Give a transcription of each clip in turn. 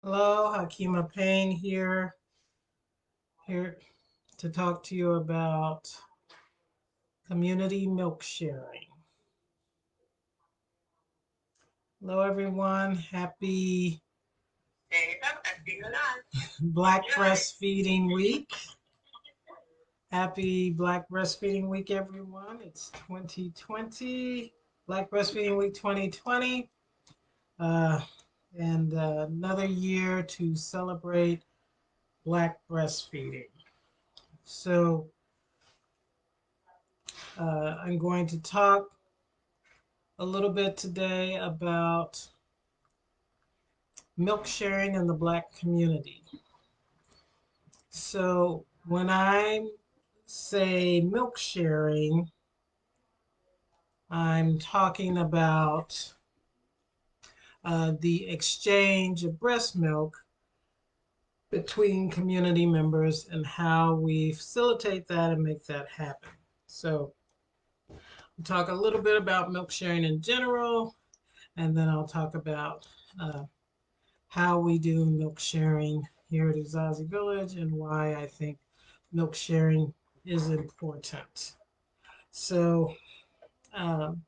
Hello, Hakima Payne here to talk to you about community milk sharing. Hello, everyone. Happy Black Breastfeeding Week. Happy Black Breastfeeding Week, everyone. It's 2020, Black Breastfeeding Week 2020, uh, and another year to celebrate Black breastfeeding. So, I'm going to talk a little bit today about milk sharing in the Black community. So, when I say milk sharing, I'm talking about the exchange of breast milk between community members and how we facilitate that and make that happen. So, we'll talk a little bit about milk sharing in general, and then I'll talk about uh, how we do milk sharing here at Uzazi Village and why I think milk sharing is important. So, um,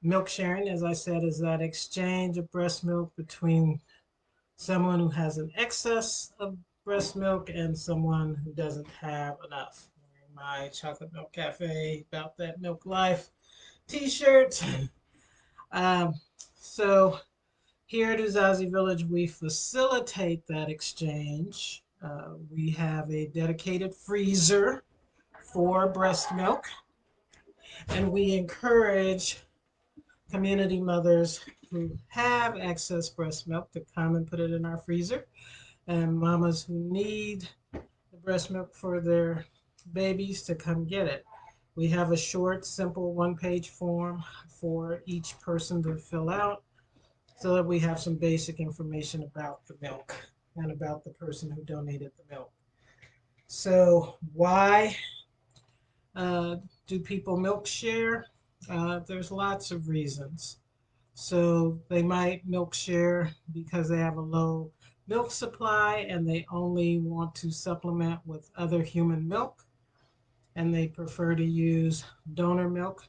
milk sharing, as I said, is that exchange of breast milk between someone who has an excess of breast milk and someone who doesn't have enough. Wearing my Chocolate Milk Cafe About That Milk Life t-shirt. um, so, Here at Uzazi Village, we facilitate that exchange. We have a dedicated freezer for breast milk, and we encourage community mothers who have excess breast milk to come and put it in our freezer, and mamas who need the breast milk for their babies to come get it. We have a short, simple one-page form for each person to fill out so that we have some basic information about the milk and about the person who donated the milk. So, why uh, do people milk share? There's lots of reasons. So, they might milk share because they have a low milk supply and they only want to supplement with other human milk, and they prefer to use donor milk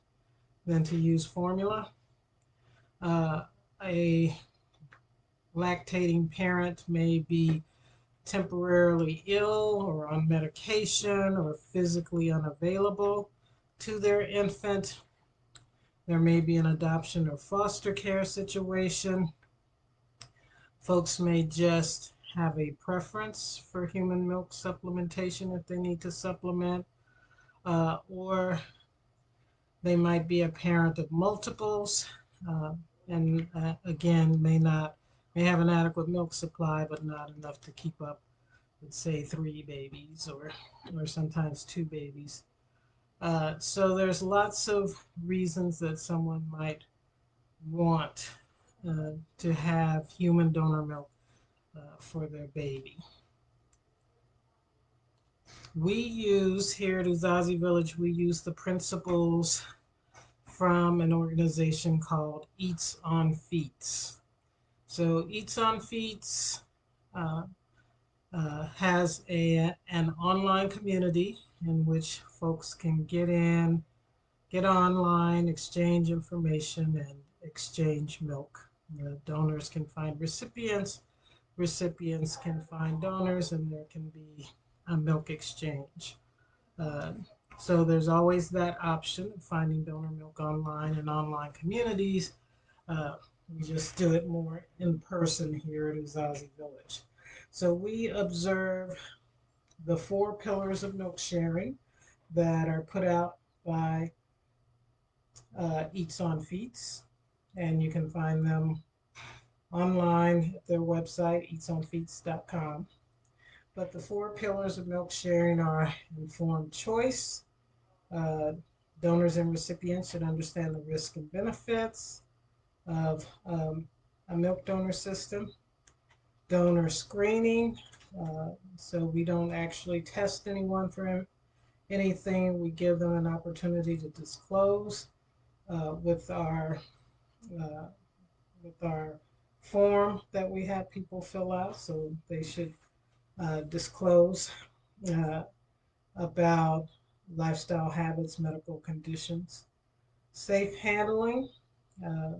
than to use formula. Uh, a lactating parent may be temporarily ill or on medication or physically unavailable to their infant. There may be an adoption or foster care situation. Folks may just have a preference for human milk supplementation if they need to supplement, or they might be a parent of multiples, uh, and again may have an adequate milk supply but not enough to keep up with say three babies or sometimes two babies. So there's lots of reasons that someone might want to have human donor milk for their baby. We use here at Uzazi Village, we use the principles from an organization called Eats on Feets. So Eats on Feets uh, has an online community in which folks can get online, exchange information, and exchange milk. The donors can find recipients, recipients can find donors, and there can be a milk exchange. Uh, so there's always that option of finding donor milk online and online communities. Uh, we just do it more in person here at Uzazi Village. So we observe the four pillars of milk sharing that are put out by Eats on Feets, and you can find them online at their website, eatsonfeets.com. But the four pillars of milk sharing are informed choice. Uh, Donors and recipients should understand the risks and benefits of a milk donor system. Donor screening. So we don't actually test anyone for anything. We give them an opportunity to disclose uh, with our uh, with our form that we have people fill out, so they should disclose uh, about lifestyle habits, medical conditions, safe handling. Uh,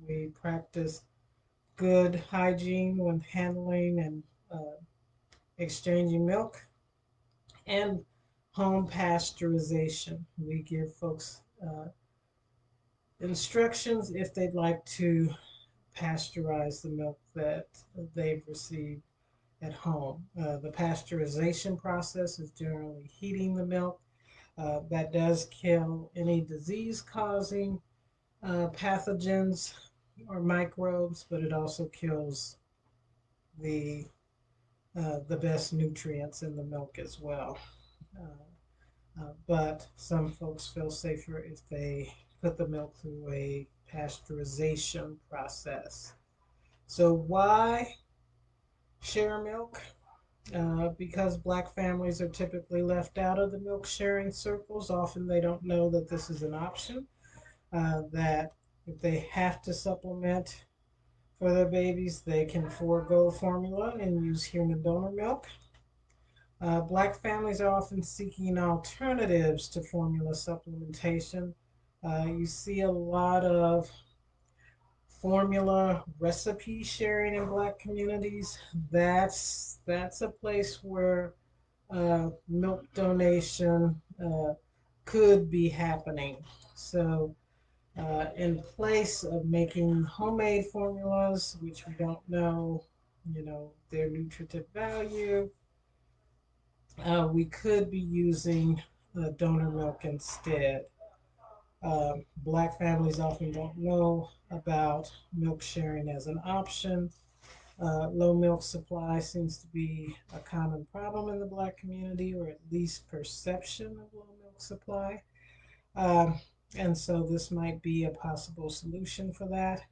we practice good hygiene when handling and exchanging milk, and home pasteurization. We give folks instructions if they'd like to pasteurize the milk that they've received at home. The pasteurization process is generally heating the milk. That does kill any disease causing pathogens or microbes, but it also kills the the best nutrients in the milk as well. But some folks feel safer if they put the milk through a pasteurization process. So why share milk? Because Black families are typically left out of the milk sharing circles. Often they don't know that this is an option, that if they have to supplement for their babies, they can forego formula and use human donor milk. Black families are often seeking alternatives to formula supplementation. You see a lot of formula recipe sharing in Black communities. That's a place where milk donation could be happening. So, in place of making homemade formulas, which we don't know, their nutritive value, we could be using donor milk instead. Black families often don't know about milk sharing as an option. Low milk supply seems to be a common problem in the Black community, or at least perception of low milk supply. Um, and so this might be a possible solution for that.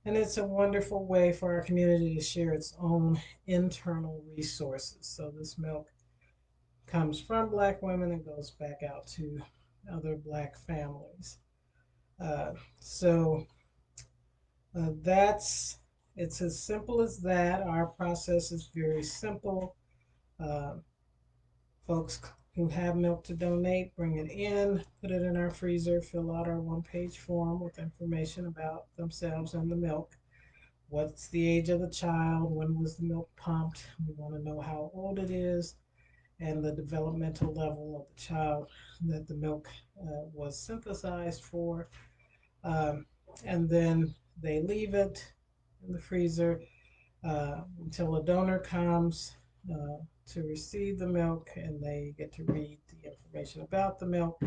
And it's a wonderful way for our community to share its own internal resources. So this milk comes from Black women and goes back out to other Black families. Uh, so that's it's as simple as that. Our process is very simple. Uh, Folks who have milk to donate bring it in, put it in our freezer, fill out our one-page form with information about themselves and the milk. What's the age of the child? When was the milk pumped? We want to know how old it is and the developmental level of the child that the milk was synthesized for. Um, and then they leave it in the freezer until a donor comes to receive the milk, and they get to read the information about the milk.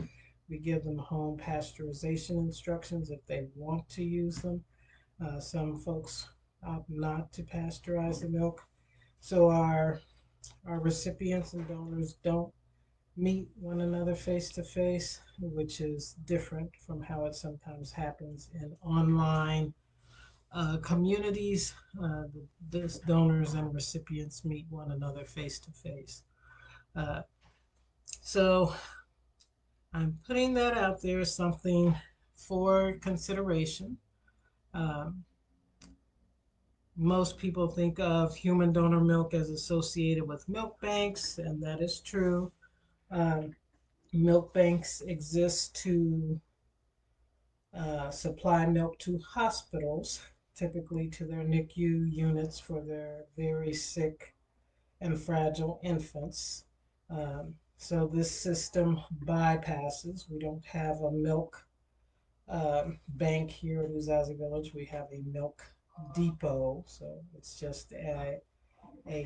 We give them home pasteurization instructions if they want to use them. Some folks opt not to pasteurize the milk. So our recipients and donors don't meet one another face to face, which is different from how it sometimes happens in online communities. The donors and recipients meet one another face to face. So I'm putting that out there as something for consideration. Um, Most people think of human donor milk as associated with milk banks, and that is true. Um, Milk banks exist to supply milk to hospitals, typically to their NICU units for their very sick and fragile infants. So this system bypasses. We don't have a milk bank here at Uzazi Village. We have a milk depot. So it's just a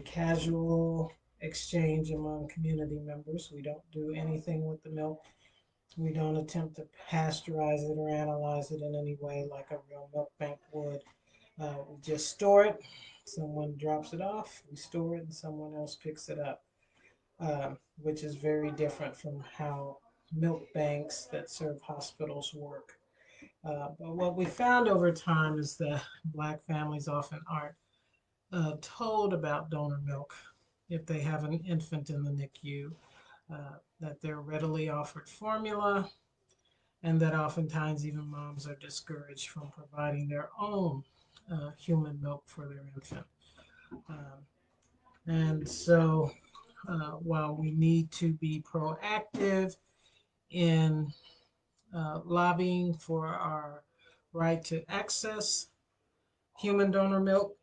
casual exchange among community members. We don't do anything with the milk. We don't attempt to pasteurize it or analyze it in any way like a real milk bank would. We just store it. Someone drops it off, we store it, and someone else picks it up, which is very different from how milk banks that serve hospitals work. But what we found over time is that Black families often aren't told about donor milk if they have an infant in the NICU, that they're readily offered formula, and that oftentimes even moms are discouraged from providing their own human milk for their infant. And so while we need to be proactive in lobbying for our right to access human donor milk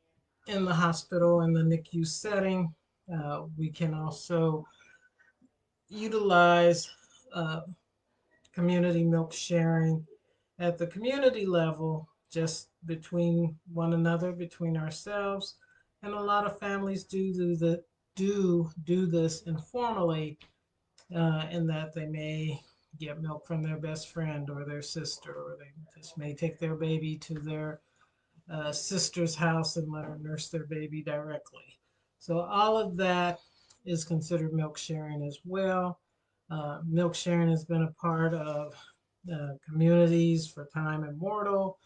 in the hospital and the NICU setting, we can also utilize uh, community milk sharing at the community level, just between one another, between ourselves. And a lot of families do this informally, in that they may get milk from their best friend or their sister, or they just may take their baby to their sister's house and let her nurse their baby directly. So all of that is considered milk sharing as well. Milk sharing has been a part of communities for time immortal.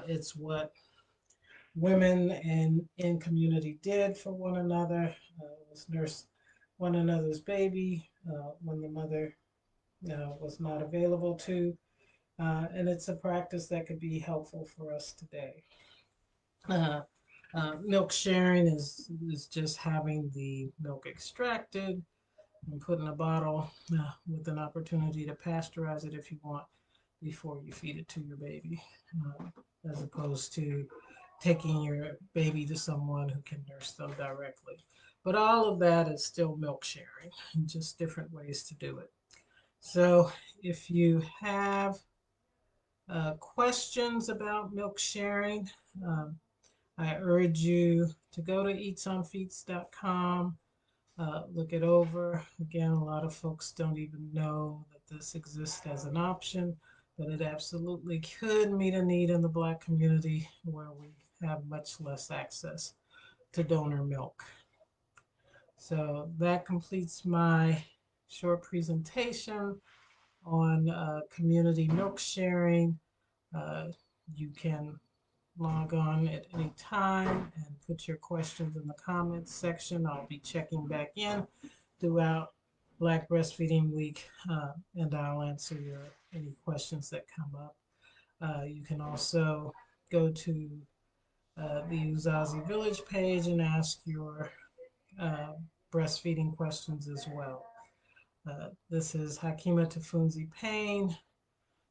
It's what women in community did for one another, was nurse one another's baby when the mother was not available to. And it's a practice that could be helpful for us today. Uh, Milk sharing is just having the milk extracted and put in a bottle with an opportunity to pasteurize it if you want before you feed it to your baby, uh, as opposed to taking your baby to someone who can nurse them directly. But all of that is still milk sharing, just different ways to do it. So if you have questions about milk sharing, um, I urge you to go to eatsonfeets.com, look it over. Again, a lot of folks don't even know that this exists as an option, but it absolutely could meet a need in the Black community where we have much less access to donor milk. So that completes my short presentation on community milk sharing. You can log on at any time and put your questions in the comments section. I'll be checking back in throughout Black Breastfeeding Week, and I'll answer any questions that come up. You can also go to the Uzazi Village page and ask your uh, breastfeeding questions as well. This is Hakima Tafunzi Payne,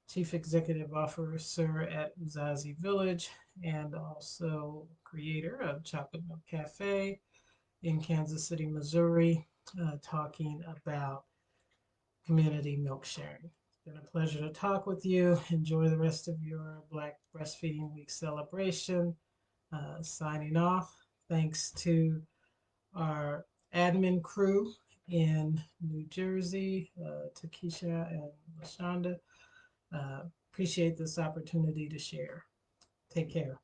Chief Executive Officer at Uzazi Village, and also creator of Chocolate Milk Cafe in Kansas City, Missouri, talking about community milk sharing. It's been a pleasure to talk with you. Enjoy the rest of your Black Breastfeeding Week celebration. Signing off. Thanks to our admin crew in New Jersey, Takesha and LaShonda. Appreciate this opportunity to share. Take care.